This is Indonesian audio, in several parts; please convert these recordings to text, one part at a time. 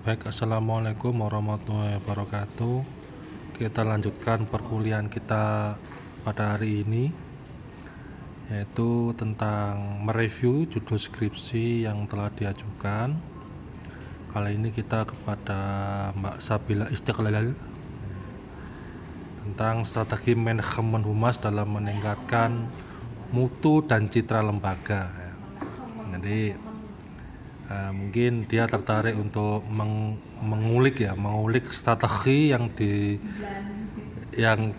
Baik, assalamualaikum warahmatullahi wabarakatuh. Kita lanjutkan perkuliahan kita pada hari ini, yaitu tentang mereview judul skripsi yang telah diajukan. Kali ini kita kepada Mbak Sabila Istiqlal tentang strategi manajemen humas dalam meningkatkan mutu dan citra lembaga. Jadi mungkin dia tertarik untuk mengulik strategi yang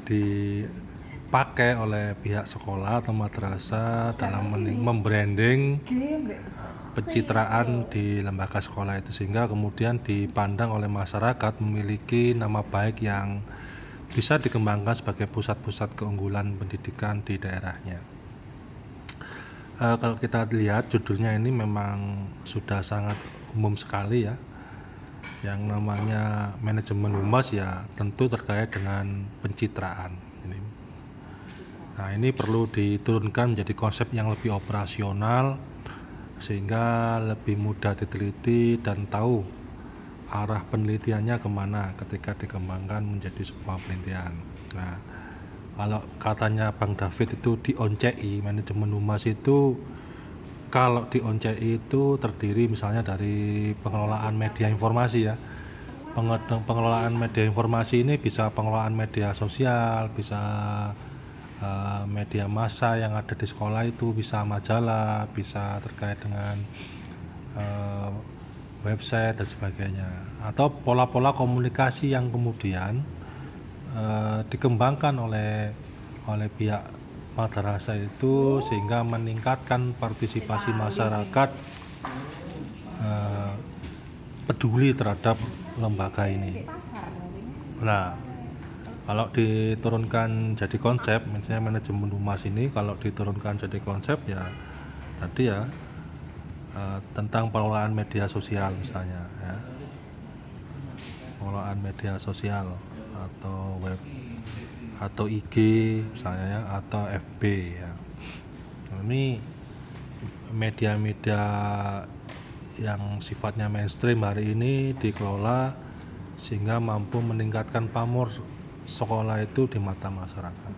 dipakai oleh pihak sekolah atau madrasah dalam membranding pencitraan di lembaga sekolah itu, sehingga kemudian dipandang oleh masyarakat memiliki nama baik yang bisa dikembangkan sebagai pusat-pusat keunggulan pendidikan di daerahnya. Kalau kita lihat judulnya ini memang sudah sangat umum sekali ya. Yang namanya manajemen humas ya tentu terkait dengan pencitraan ini. Nah, ini perlu diturunkan menjadi konsep yang lebih operasional sehingga lebih mudah diteliti dan tahu arah penelitiannya kemana ketika dikembangkan menjadi sebuah penelitian. Nah, kalau katanya Bang David itu di ONCI, manajemen humas itu kalau di ONCI itu terdiri misalnya dari pengelolaan media informasi ya. Pengelolaan media informasi ini bisa pengelolaan media sosial, bisa media massa yang ada di sekolah itu, bisa majalah, bisa terkait dengan website dan sebagainya, atau pola-pola komunikasi yang kemudian dikembangkan oleh pihak madrasah itu sehingga meningkatkan partisipasi masyarakat peduli terhadap lembaga ini. Nah, kalau diturunkan jadi konsep, misalnya manajemen humas ini kalau diturunkan jadi konsep ya tadi ya tentang pengelolaan media sosial misalnya ya. Pengelolaan media sosial atau web atau IG misalnya ya, atau FB ya. Ini media-media yang sifatnya mainstream hari ini dikelola sehingga mampu meningkatkan pamor sekolah itu di mata masyarakat.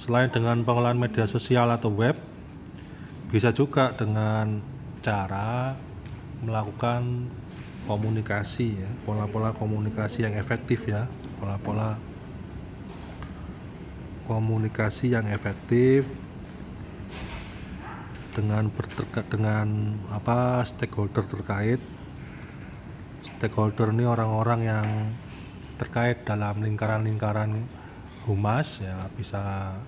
Selain dengan pengelolaan media sosial atau web, bisa juga dengan cara melakukan komunikasi ya, pola-pola komunikasi yang efektif ya, pola-pola komunikasi yang efektif dengan stakeholder terkait. Stakeholder ini orang-orang yang terkait dalam lingkaran-lingkaran humas ya, bisa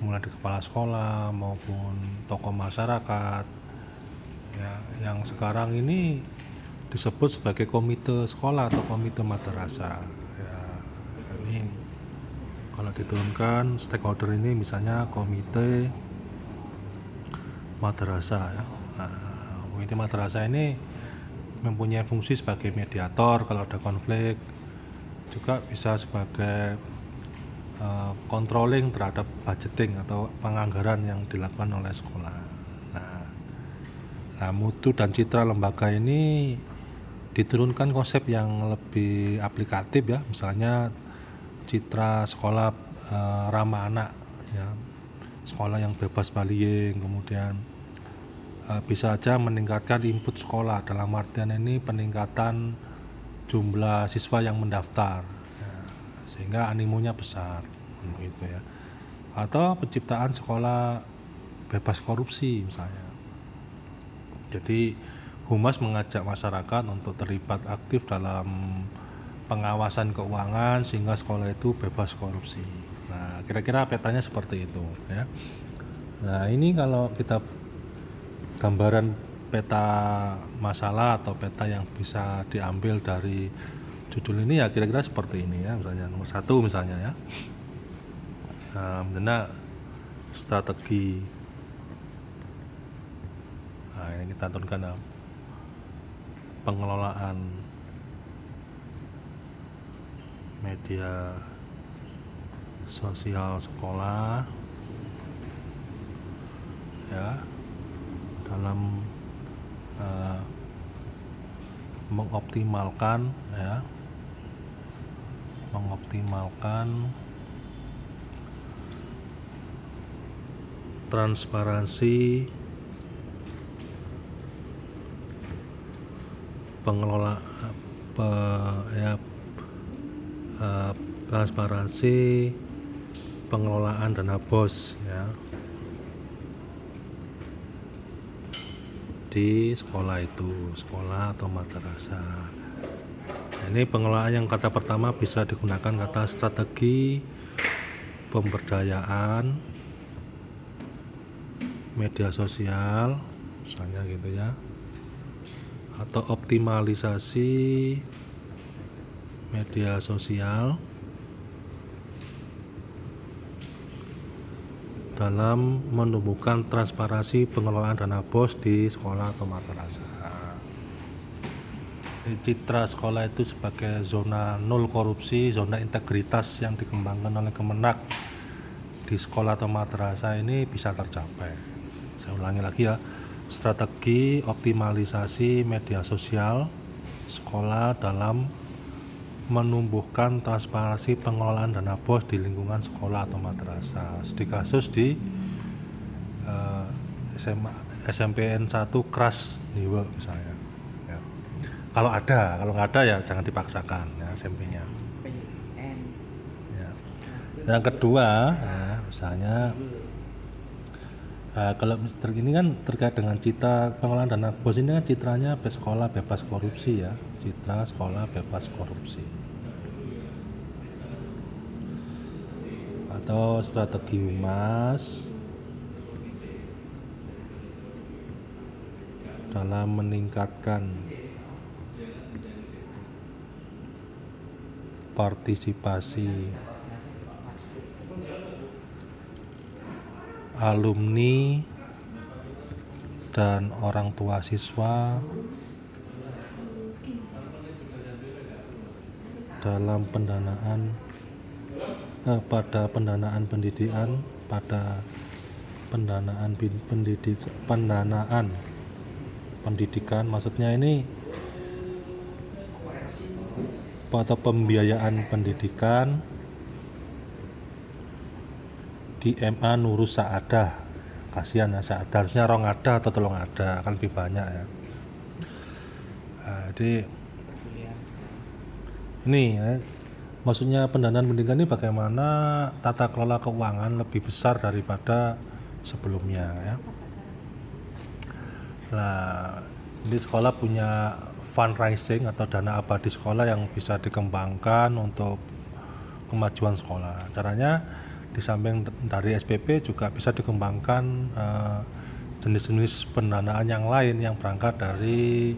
mulai dari kepala sekolah maupun tokoh masyarakat ya, yang sekarang ini disebut sebagai komite sekolah atau komite madrasah ya. Ini kalau diturunkan stakeholder ini misalnya komite madrasah ya. Nah, komite madrasah ini mempunyai fungsi sebagai mediator kalau ada konflik, juga bisa sebagai controlling terhadap budgeting atau penganggaran yang dilakukan oleh sekolah. Nah, mutu dan citra lembaga ini diturunkan konsep yang lebih aplikatif ya, misalnya citra sekolah ramah anak ya, sekolah yang bebas bullying, kemudian bisa aja meningkatkan input sekolah, dalam artian ini peningkatan jumlah siswa yang mendaftar ya, sehingga animonya besar gitu ya, atau penciptaan sekolah bebas korupsi misalnya. Jadi humas mengajak masyarakat untuk terlibat aktif dalam pengawasan keuangan sehingga sekolah itu bebas korupsi. Nah, kira-kira petanya seperti itu ya. Nah, ini kalau kita gambaran peta masalah atau peta yang bisa diambil dari judul ini ya kira-kira seperti ini ya. Misalnya nomor 1 misalnya ya, mengenai strategi. Nah, ini kita turunkan pengelolaan media sosial sekolah ya, dalam mengoptimalkan transparansi pengelolaan dana BOS ya di sekolah atau madrasah. Ini pengelolaan yang kata pertama bisa digunakan kata strategi pemberdayaan media sosial misalnya gitu ya, atau optimalisasi media sosial dalam menumbuhkan transparansi pengelolaan dana BOS di sekolah atau madrasah. Citra sekolah itu sebagai zona nol korupsi, zona integritas yang dikembangkan oleh Kemenak di sekolah atau madrasah ini bisa tercapai. Saya ulangi lagi ya, strategi optimalisasi media sosial sekolah dalam menumbuhkan transparansi pengelolaan dana BOS di lingkungan sekolah atau madrasah. Di kasus di SMPN 1 Kras Niwe misalnya ya. Kalau nggak ada ya jangan dipaksakan ya SMP-nya ya. Yang kedua ya, misalnya kalau ini kan terkait dengan citra pengelolaan dana BOS ini kan citranya sekolah bebas korupsi ya, citra sekolah bebas korupsi atau strategi humas dalam meningkatkan partisipasi alumni dan orang tua siswa dalam pendanaan pendanaan pendidikan, maksudnya ini pada pembiayaan pendidikan di MA Nurus Saadah. Kasihan ya Saadah, harusnya rong ada atau tolong ada, kan lebih banyak ya. Jadi ini ya, maksudnya pendanaan pendidikan ini bagaimana tata kelola keuangan lebih besar daripada sebelumnya ya. Nah, di sekolah punya fundraising atau dana abadi sekolah yang bisa dikembangkan untuk kemajuan sekolah. Caranya di samping dari SPP juga bisa dikembangkan jenis-jenis pendanaan yang lain yang berangkat dari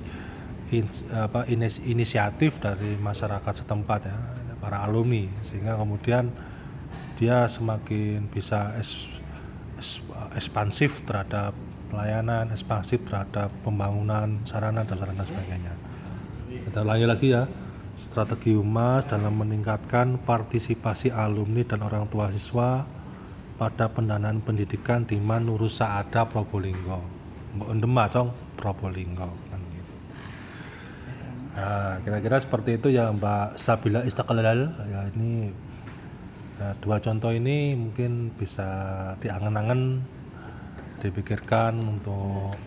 inisiatif dari masyarakat setempat ya, para alumni, sehingga kemudian dia semakin bisa ekspansif terhadap pelayanan, ekspansif terhadap pembangunan sarana dan sebagainya. Kita ulangi lagi ya, strategi humas dalam meningkatkan partisipasi alumni dan orang tua siswa pada pendanaan pendidikan di Nurus Saadah Probolinggo, Probolinggo kan gitu. Nah, kira-kira seperti itu ya Mbak Sabila Istiqlal ya. Ini dua contoh ini mungkin bisa diangen-angen, dipikirkan untuk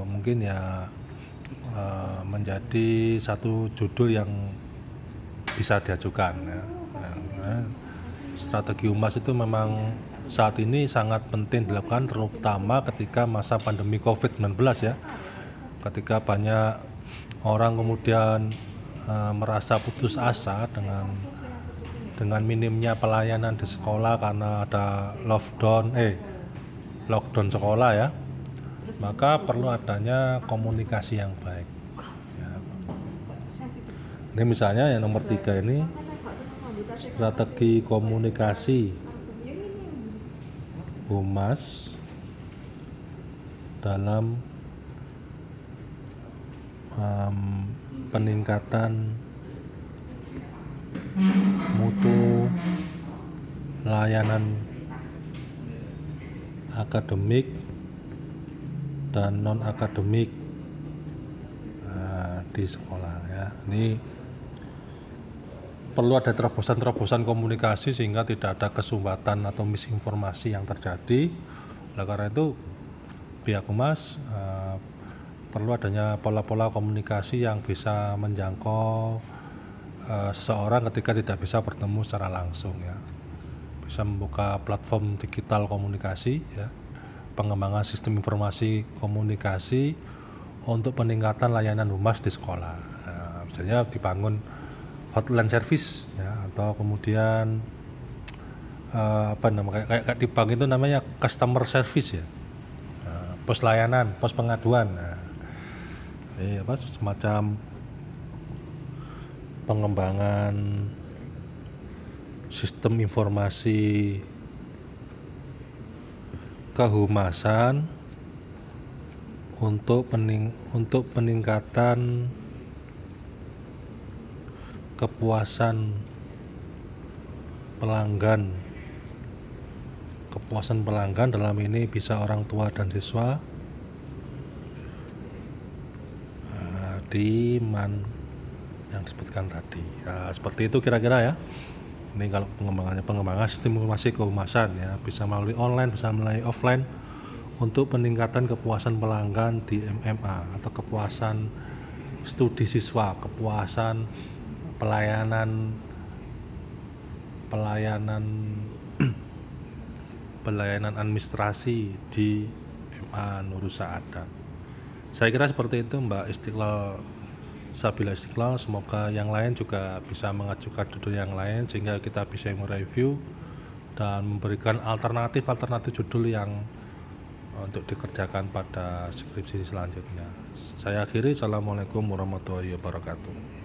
mungkin ya menjadi satu judul yang bisa diajukan ya. Strategi humas itu memang saat ini sangat penting dilakukan, terutama ketika masa pandemi COVID-19 ya, ketika banyak orang kemudian merasa putus asa dengan minimnya pelayanan di sekolah karena ada lockdown sekolah ya, maka perlu adanya komunikasi yang baik ya. Ini misalnya yang nomor 3 ini, strategi komunikasi humas dalam peningkatan mutu layanan akademik dan non akademik di sekolah ya. Ini perlu ada terobosan-terobosan komunikasi sehingga tidak ada kesumbatan atau misinformasi yang terjadi. Oleh karena itu pihak Humas perlu adanya pola-pola komunikasi yang bisa menjangkau seseorang ketika tidak bisa bertemu secara langsung ya. Bisa membuka platform digital komunikasi ya, pengembangan sistem informasi komunikasi untuk peningkatan layanan Humas di sekolah. Misalnya dibangun hotline service ya, atau kemudian kayak di bank itu namanya customer service ya, pos layanan, pos pengaduan. Semacam pengembangan sistem informasi kehumasan untuk peningkatan kepuasan pelanggan dalam ini bisa orang tua dan siswa yang disebutkan tadi. Seperti itu kira-kira ya. Ini kalau pengembangan sistem informasi kehumasan ya, bisa melalui online, bisa melalui offline untuk peningkatan kepuasan pelanggan di MMA atau kepuasan studi siswa, kepuasan pelayanan administrasi di MA Nurul Saadat. Saya kira seperti itu Mbak Sabila Istiqlal. Semoga yang lain juga bisa mengajukan judul yang lain sehingga kita bisa mereview dan memberikan alternatif judul yang untuk dikerjakan pada skripsi selanjutnya. Saya akhiri. Assalamualaikum warahmatullahi wabarakatuh.